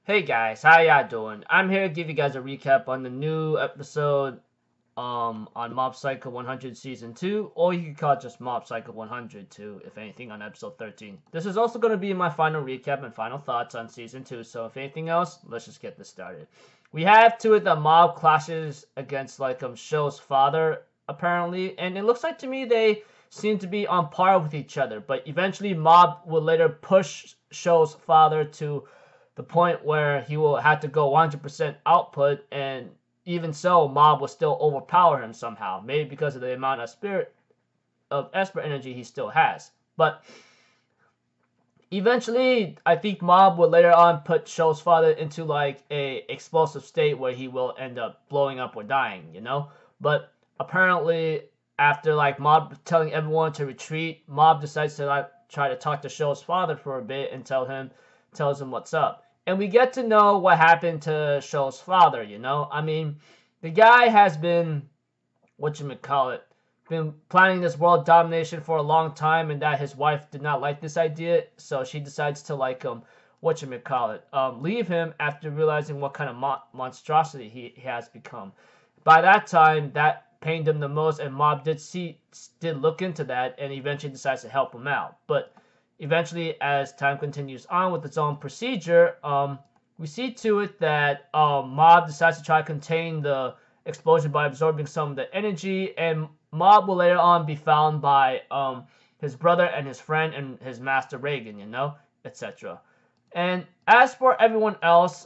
Hey guys, how y'all doing? I'm here to give you guys a recap on the new episode on Mob Psycho 100 Season 2, or you can call it just Mob Psycho 100 too, if anything, on episode 13. This is also going to be my final recap and final thoughts on Season 2, so if anything else, let's just get this started. We have two of the mob clashes against Sho's father, apparently, and it looks like to me they seem to be on par with each other, but eventually Mob will later push Sho's father to the point where he will have to go 100% output, and even so, Mob will still overpower him somehow. Maybe because of the amount of spirit of Esper energy he still has. But eventually, I think Mob will later on put Sho's father into like a explosive state where he will end up blowing up or dying, you know? But apparently, after like Mob telling everyone to retreat, Mob decides to like try to talk to Sho's father for a bit and tells him what's up. And we get to know what happened to Sho's father, you know? I mean, the guy has been whatchamacallit, been planning this world domination for a long time, and that his wife did not like this idea, so she decides to leave him after realizing what kind of monstrosity he has become. By that time, that pained him the most, and Mob did look into that, and eventually decides to help him out. But eventually, as time continues on with its own procedure, we see to it that Mob decides to try to contain the explosion by absorbing some of the energy, and Mob will later on be found by his brother and his friend and his master Reagan, you know, etc. And as for everyone else,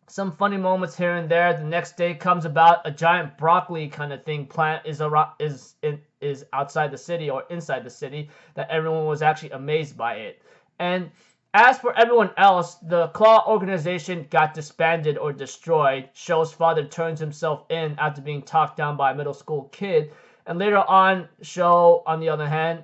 some funny moments here and there. The next day comes about, a giant broccoli kind of thing plant is outside the city or inside the city, that everyone was actually amazed by it. And as for everyone else, the Claw organization got disbanded or destroyed. Sho's father turns himself in after being talked down by a middle school kid. And later on, Sho, on the other hand,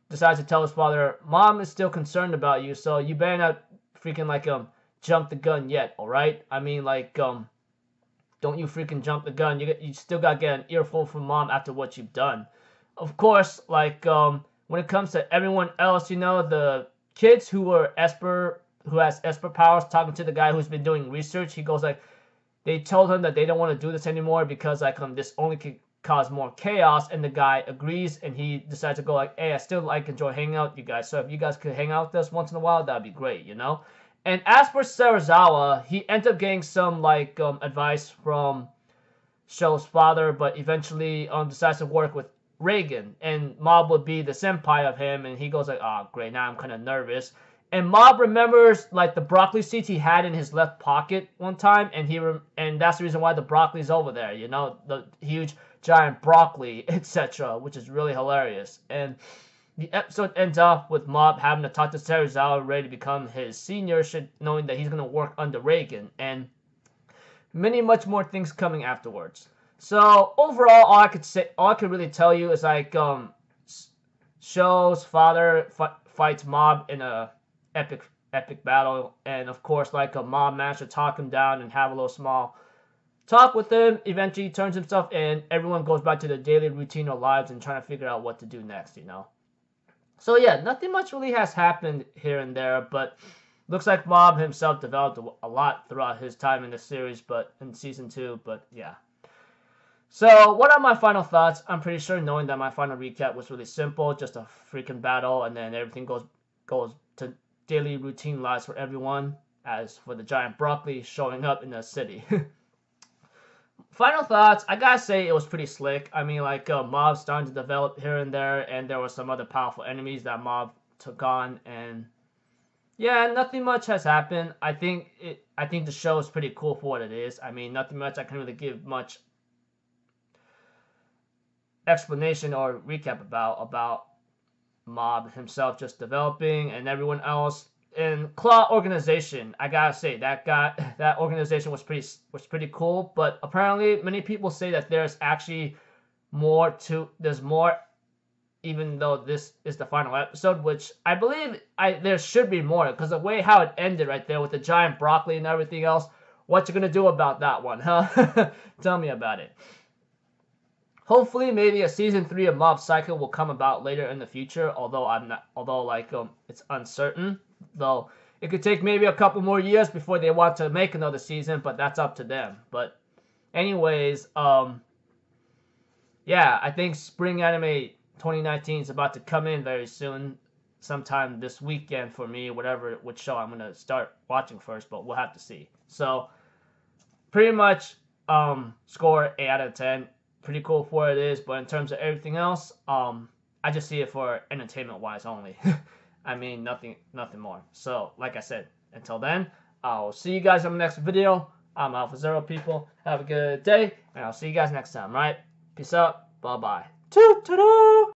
decides to tell his father, Mom is still concerned about you, so you better not freaking jump the gun yet, alright? I mean, don't you freaking jump the gun. You still gotta get an earful from Mom after what you've done. Of course, when it comes to everyone else, you know, the kids who has Esper powers, talking to the guy who's been doing research, he goes they told him that they don't want to do this anymore because this only could cause more chaos, and the guy agrees, and he decides to go hey, I still enjoy hanging out with you guys, so if you guys could hang out with us once in a while, that'd be great, you know? And as for Sarazawa, he ends up getting some advice from Sho's father, but eventually decides to work with Reagan, and Mob would be the senpai of him, and he goes oh great, now I'm kind of nervous. And Mob remembers the broccoli seeds he had in his left pocket one time, and that's the reason why the broccoli's over there, you know, the huge giant broccoli, etc., which is really hilarious. And the episode ends off with Mob having to talk to Serizawa, ready to become his senior, knowing that he's going to work under Reagan, and much more things coming afterwards. So overall, all I could really tell you is Sho's father fights Mob in a epic battle, and of course, a Mob managed to talk him down and have a little small talk with him. Eventually, he turns himself in. Everyone goes back to their daily routine or lives and trying to figure out what to do next, you know. So yeah, nothing much really has happened here and there, but looks like Mob himself developed a lot throughout his time in the series, but in season 2, but yeah. So, what are my final thoughts? I'm pretty sure knowing that my final recap was really simple, just a freaking battle, and then everything goes to daily routine lives for everyone, as for the giant broccoli showing up in the city. Final thoughts, I gotta say it was pretty slick. I mean, Mob starting to develop here and there were some other powerful enemies that Mob took on, and yeah, nothing much has happened. I think the show is pretty cool for what it is. I mean, nothing much I can really give much explanation or recap about Mob himself just developing, and everyone else in Claw organization. I gotta say that organization was pretty cool, but apparently many people say that there's more, even though this is the final episode, which I believe there should be more, because the way how it ended right there with the giant broccoli and everything else. What you gonna do about that one, huh? Tell me about it. Hopefully, maybe a season 3 of Mob Psycho will come about later in the future. Although it's uncertain. Though It could take maybe a couple more years before they want to make another season, but that's up to them. But anyways, yeah, I think Spring Anime 2019 is about to come in very soon, sometime this weekend for me, which show I'm gonna start watching first, but we'll have to see. So pretty much score 8 out of 10. Pretty cool for what it is, but in terms of everything else, I just see it for entertainment wise only. I mean, nothing more. So like I said, until then, I'll see you guys on the next video. I'm Alpha Zero, people. Have a good day, and I'll see you guys next time, right? Peace out. Bye-bye. Toot-toot-toot.